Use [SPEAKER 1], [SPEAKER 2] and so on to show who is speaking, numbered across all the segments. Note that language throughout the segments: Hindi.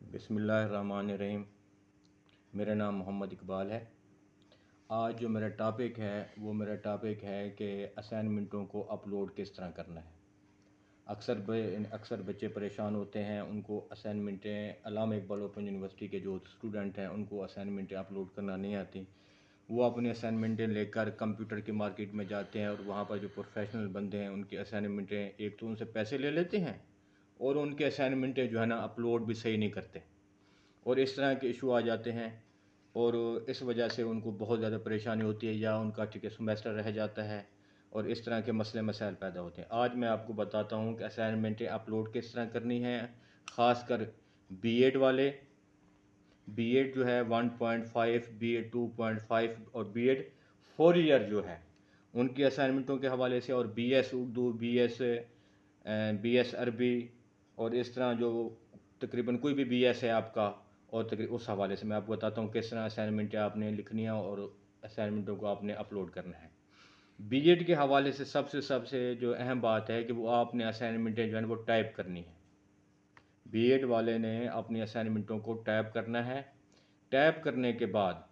[SPEAKER 1] बिस्मिल्लाहिर्रहमानिर्रहीम। मेरा नाम मोहम्मद इकबाल है। आज जो मेरा टॉपिक है वो मेरा टॉपिक है कि असाइनमेंटों को अपलोड किस तरह करना है। अक्सर बच्चे परेशान होते हैं, उनको असाइनमेंटें अल्लामा इकबाल ओपन यूनिवर्सिटी के जो स्टूडेंट हैं उनको असाइनमेंटें अपलोड करना नहीं आती। वो अपनी असाइनमेंटें लेकर कंप्यूटर की मार्केट में जाते हैं और वहाँ पर जो प्रोफेशनल बंदे हैं उनकी असाइनमेंटें एक तो उनसे पैसे ले लेते हैं और उनके असाइनमेंटें जो है ना अपलोड भी सही नहीं करते और इस तरह के इशू आ जाते हैं और इस वजह से उनको बहुत ज़्यादा परेशानी होती है या उनका सेमेस्टर रह जाता है और इस तरह के मसले मसाइल पैदा होते हैं। आज मैं आपको बताता हूँ कि असाइनमेंटें अपलोड किस तरह करनी है। ख़ासकर बीएड वाले, बीएड जो है 1.5, बीएड 2.5 और बीएड 4 ईयर जो है उनकी असाइनमेंटों के हवाले से, और बीएस उर्दू, बीएस अरबी और इस तरह जो तकरीबन कोई भी बीएस है आपका, और तकरीबन उस हवाले से मैं आपको बताता हूँ किस तरह असाइनमेंटें आपने लिखनी है और असाइनमेंटों को आपने अपलोड करना है। बीएड के हवाले से सबसे जो अहम बात है कि वो आपने असाइनमेंटें जो है वो टाइप करनी है। बीएड वाले ने अपनी असाइनमेंटों को टाइप करना है। टाइप करने के बाद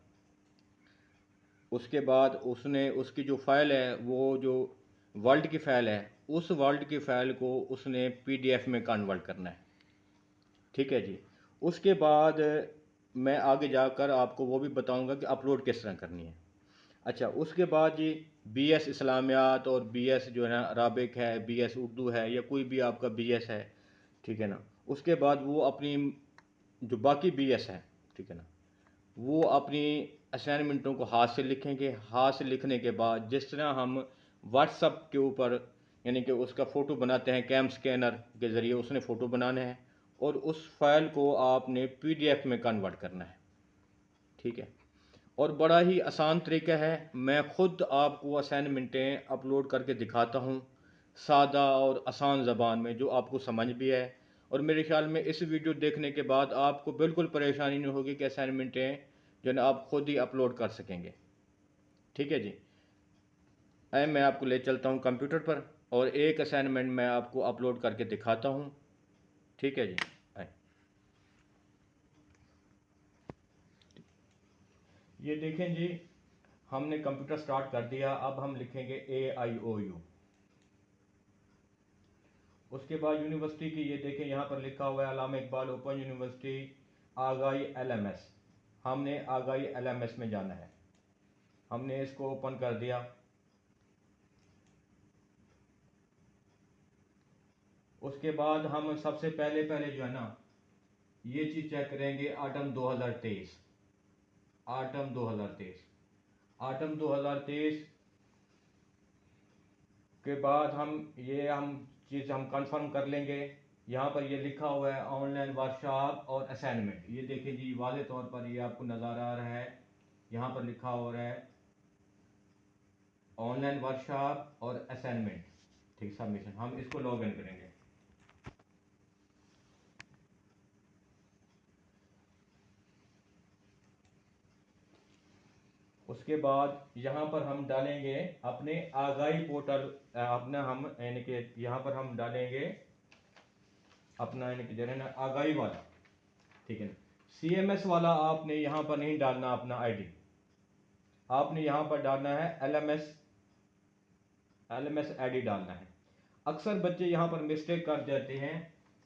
[SPEAKER 1] उसके बाद उसने उसकी जो फ़ाइल है वो जो वर्ल्ड की फ़ाइल है उस वर्ल्ड की फ़ाइल को उसने पीडीएफ में कन्वर्ट करना है। ठीक है जी। उसके बाद मैं आगे जाकर आपको वो भी बताऊंगा कि अपलोड किस तरह करनी है। अच्छा, उसके बाद जी बीएस इस्लामियात और बीएस जो है ना अराबिक है, बीएस उर्दू है या कोई भी आपका बीएस है, ठीक है ना। उसके बाद वो अपनी जो बाकी बीएस है, ठीक है ना, वो अपनी असाइनमेंटों को हाथ से लिखेंगे। हाथ से लिखने के बाद जिस तरह हम व्हाट्सअप के ऊपर यानी कि उसका फ़ोटो बनाते हैं, कैम स्कैनर के ज़रिए उसने फ़ोटो बनाना है और उस फाइल को आपने पीडीएफ में कन्वर्ट करना है। ठीक है, और बड़ा ही आसान तरीका है। मैं ख़ुद आपको असाइनमेंटें अपलोड करके दिखाता हूँ सादा और आसान ज़बान में, जो आपको समझ भी है। और मेरे ख्याल में इस वीडियो देखने के बाद आपको बिल्कुल परेशानी नहीं होगी कि असाइनमेंटें जो है ना आप ख़ुद ही अपलोड कर सकेंगे। ठीक है जी। आए मैं आपको ले चलता हूँ कंप्यूटर पर और एक असाइनमेंट मैं आपको अपलोड करके दिखाता हूँ। ठीक है जी। आए, ये देखें जी, हमने कंप्यूटर स्टार्ट कर दिया। अब हम लिखेंगे AIOU। उसके बाद यूनिवर्सिटी की ये देखें यहाँ पर लिखा हुआ है अल्लामा इकबाल ओपन यूनिवर्सिटी आगाई LMS। हमने आगाई LMS में जाना है। हमने इसको ओपन कर दिया। उसके बाद हम सबसे पहले जो है ना ये चीज़ चेक करेंगे, आटम 2023। आटम 2023 आटम 2023 के बाद हम चीज़ हम कंफर्म कर लेंगे। यहाँ पर ये लिखा हुआ है ऑनलाइन वर्कशॉप और असाइनमेंट। ये देखिए जी, वाज़े तौर पर ये आपको नज़र आ रहा है, यहाँ पर लिखा हो रहा है ऑनलाइन वर्कशॉप और असाइनमेंट। ठीक, सबमिशन। हम इसको लॉग इन करेंगे। उसके बाद यहाँ पर हम डालेंगे अपने आगाही पोर्टल, अपना हम यानी कि यहाँ पर हम डालेंगे अपना यानी कि जो है ना आगाही वाला। ठीक है ना, CMS वाला आपने यहाँ पर नहीं डालना अपना आईडी, आपने यहाँ पर डालना है LMS आईडी डालना है। अक्सर बच्चे यहाँ पर मिस्टेक कर जाते हैं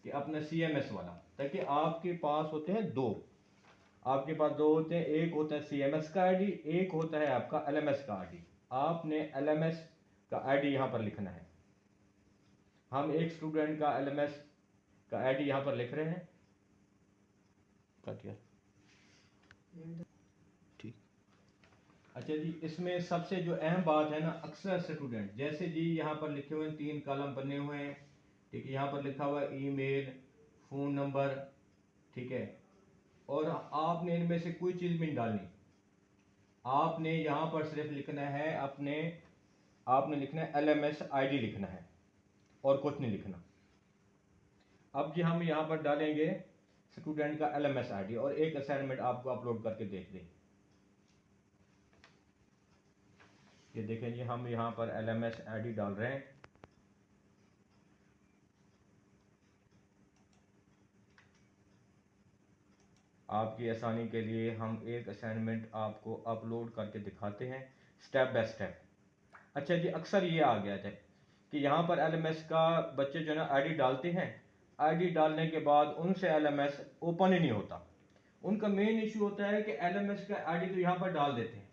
[SPEAKER 1] कि अपना CMS वाला, ताकि आपके पास होते हैं दो, आपके पास दो होते हैं। एक होता है CMS का आईडी, एक होता है आपका LMS का आईडी। आपने LMS का आईडी यहाँ पर लिखना है। हम एक स्टूडेंट का LMS का आईडी यहाँ पर लिख रहे हैं। ठीक। अच्छा जी, इसमें सबसे जो अहम बात है ना, अक्सर स्टूडेंट जैसे जी यहाँ पर लिखे हुए हैं 3 कॉलम बने हुए हैं। ठीक है, यहाँ पर लिखा हुआ है ईमेल, फ़ोन नंबर। ठीक है, और आपने इनमें से कोई चीज़ भी नहीं डालनी। आपने यहाँ पर सिर्फ लिखना है आपने लिखना है LMS आईडी लिखना है और कुछ नहीं लिखना। अब जी हम यहाँ पर डालेंगे स्टूडेंट का LMS आईडी और एक असाइनमेंट आपको अपलोड करके देख दें। ये देखें जी, हम यहाँ पर LMS आईडी डाल रहे हैं। आपकी आसानी के लिए हम एक असाइनमेंट आपको अपलोड करके दिखाते हैं स्टेप बाय स्टेप। अच्छा जी, अक्सर ये आ गया है कि यहाँ पर एलएमएस का बच्चे जो है ना आईडी डालते हैं, आईडी डालने के बाद उनसे एलएमएस ओपन ही नहीं होता। उनका मेन इशू होता है कि एलएमएस का आईडी तो यहाँ पर डाल देते हैं,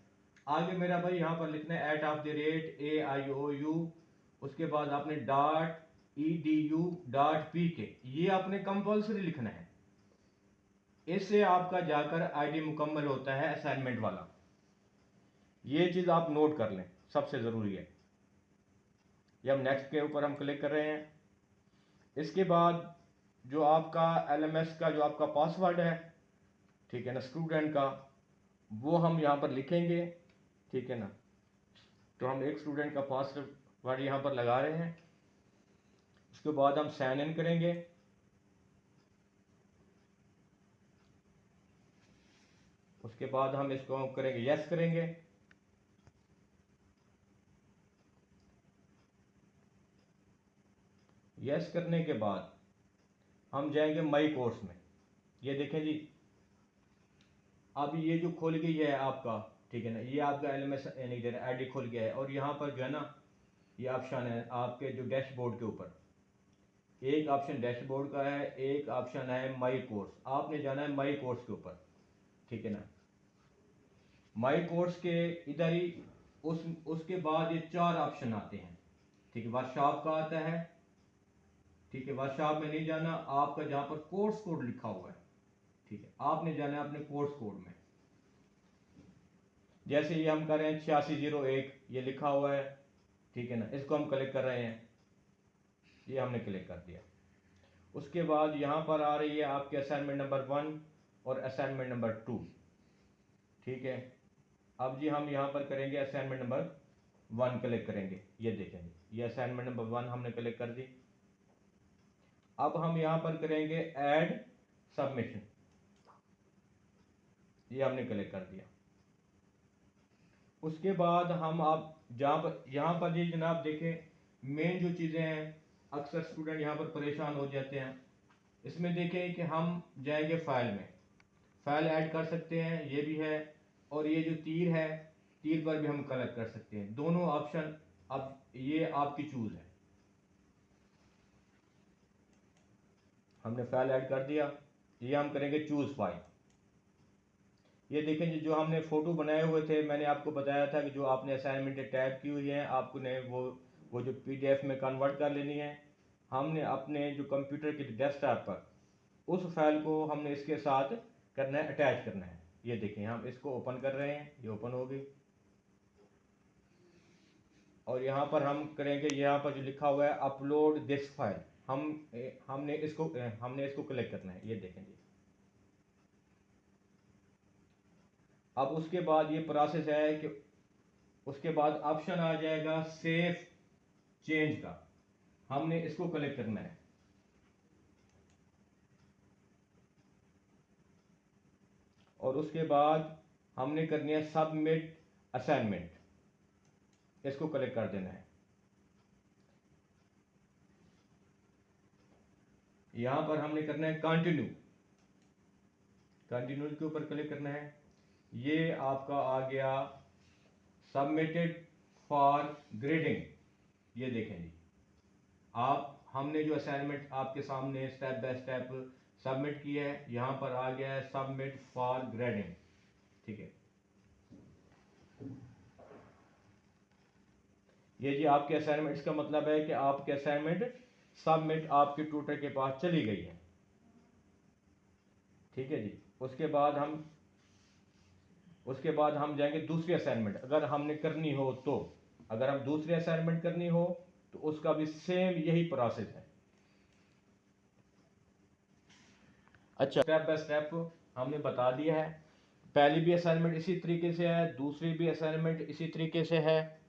[SPEAKER 1] आगे मेरा भाई यहाँ पर लिखना है @AIOU, उसके बाद आपने .edu.pk, ये आपने कंपल्सरी लिखना है। इससे आपका जाकर आईडी मुकम्मल होता है असाइनमेंट वाला। ये चीज़ आप नोट कर लें, सबसे ज़रूरी है। ये हम नेक्स्ट के ऊपर हम क्लिक कर रहे हैं। इसके बाद जो आपका एलएमएस का जो आपका पासवर्ड है, ठीक है ना, स्टूडेंट का, वो हम यहाँ पर लिखेंगे, ठीक है ना। तो हम एक स्टूडेंट का पासवर्ड यहाँ पर लगा रहे हैं। उसके बाद हम साइन इन करेंगे। उसके बाद हम इसको करेंगे यस करेंगे। यस करने के बाद हम जाएंगे माई कोर्स में। ये देखें जी, अब ये जो खुल गई है आपका, ठीक है ना, ये आपका एलएमएस नहीं दे रहा, आईडी खुल गया है। और यहाँ पर जो है ना, ये ऑप्शन है आपके जो डैशबोर्ड के ऊपर, एक ऑप्शन डैशबोर्ड का है, एक ऑप्शन है माई कोर्स। आपने जाना है माई कोर्स के ऊपर, ठीक है ना। माई कोर्स के इधर ही उसके बाद ये 4 ऑप्शन आते हैं, ठीक है। वर्कशॉप का आता है, ठीक है। वर्कशॉप में नहीं जाना, आपका जहां पर कोर्स कोड लिखा हुआ है, ठीक है, आपने जाना है अपने कोर्स कोड में। जैसे ये हम कर रहे हैं 8601, ये लिखा हुआ है, ठीक है ना, इसको हम क्लिक कर रहे हैं, ये हमने क्लिक कर दिया। उसके बाद यहाँ पर आ रही है आपके असाइनमेंट नंबर 1 और असाइनमेंट नंबर 2, ठीक है। अब जी हम यहाँ पर करेंगे असाइनमेंट नंबर 1 क्लिक करेंगे। ये देखेंगे, ये असाइनमेंट नंबर 1 हमने क्लिक कर दी। अब हम यहाँ पर करेंगे ऐड सबमिशन, ये हमने क्लिक कर दिया। उसके बाद हम आप जहाँ पर यहाँ पर ये जनाब देखें, मेन जो चीज़ें हैं, अक्सर स्टूडेंट यहाँ पर परेशान हो जाते हैं। इसमें देखें कि हम जाएंगे फाइल में, फाइल ऐड कर सकते हैं, ये भी है। और ये जो तीर है, तीर पर भी हम क्लिक कर सकते हैं। दोनों ऑप्शन अब ये आपकी चूज है। हमने फाइल ऐड कर दिया, ये हम करेंगे चूज फाइल। ये देखें जी, जो हमने फ़ोटो बनाए हुए थे, मैंने आपको बताया था कि जो आपने असाइनमेंट टैब की हुई है, आपने वो जो पीडीएफ में कन्वर्ट कर लेनी है। हमने अपने जो कंप्यूटर के डेस्कटॉप पर उस फाइल को हमने इसके साथ करना है, अटैच करना है। ये देखें, हम इसको ओपन कर रहे हैं, ये ओपन हो गई। और यहाँ पर हम करेंगे, यहाँ पर जो लिखा हुआ है अपलोड दिस फाइल, हमने इसको क्लिक करना है। ये देखें जी, अब उसके बाद ये प्रोसेस है कि उसके बाद ऑप्शन आ जाएगा सेव चेंज का, हमने इसको क्लिक करना है। और उसके बाद हमने करनी है सबमिट असाइनमेंट, इसको क्लिक कर देना है। यहां पर हमने करना है कंटिन्यू, कंटिन्यू के ऊपर क्लिक करना है। ये आपका आ गया सबमिटेड फॉर ग्रेडिंग। ये देखें जी, हमने जो असाइनमेंट आपके सामने स्टेप बाय स्टेप सबमिट किया है, यहां पर आ गया है सबमिट फॉर ग्रेडिंग, ठीक है। ये जी आपके असाइनमेंट्स का मतलब है कि आपके असाइनमेंट सबमिट आपके ट्यूटर के पास चली गई है, ठीक है जी। उसके बाद हम जाएंगे दूसरी असाइनमेंट, अगर हमने करनी हो तो, अगर हम दूसरी असाइनमेंट करनी हो तो उसका भी सेम यही प्रोसेस है। अच्छा, स्टेप बाय स्टेप हमने बता दिया है। पहली भी असाइनमेंट इसी तरीके से है, दूसरी भी असाइनमेंट इसी तरीके से है,